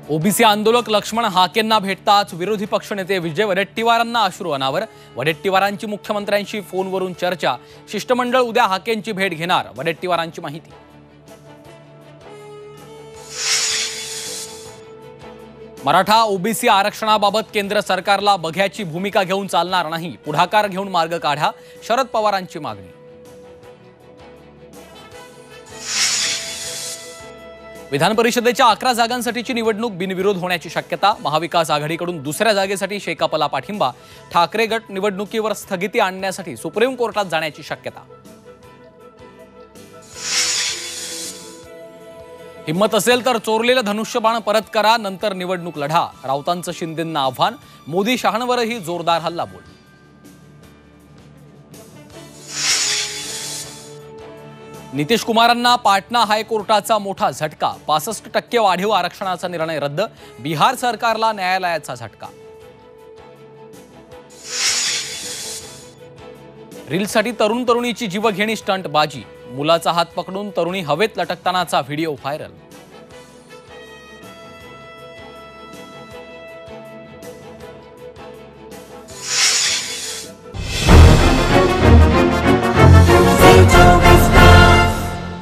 OBC आंदोलक लक्ष्मण हाकेंना भेटताच विरोधी पक्षनेते विजय वडेट्टीवारांना अश्रू अनावर। वडेट्टीवारांची मुख्यमंत्र्यांशी फोनवरून चर्चा। शिष्टमंडळ उद्या हाकेंची भेट घेणार, वडेट्टीवारांची माहिती। मराठा ओबीसी आरक्षणाबाबत केंद्र सरकारला बघ्याची भूमिका घेऊन चालणार नाही, पुढाकार घेऊन मार्ग काढा, शरद पवारांची मागणी। विधान परिषदेच्या 11 जागांसाठीची निवडणूक बिनविरोध होण्याची शक्यता। महाविकास आघाडीकडून दुसऱ्या जागेसाठी शेकापला पाठिंबा। ठाकरे गट निवडणुकीवर स्थगिती आणण्यासाठी सुप्रीम कोर्टात जाण्याची शक्यता। हिम्मत असेल तर चोरलेलं धनुष्यबाण परत करा, नंतर निवडणूक लढा। राऊतांचं शिंदेंना आव्हान। मोदी शहांवरही जोरदार हल्लाबोल। नितीश कुमारांना पाटणा हायकोर्टाचा मोठा झटका। 65% वाढीव आरक्षणाचा निर्णय रद्द। बिहार सरकारला न्यायालयाचा झटका। रीलसाठी तरुणीची जीवघेणी स्टंटबाजी। मुलाचा हात पकडून तरुणी हवेत लटकतानाचा व्हिडिओ व्हायरल।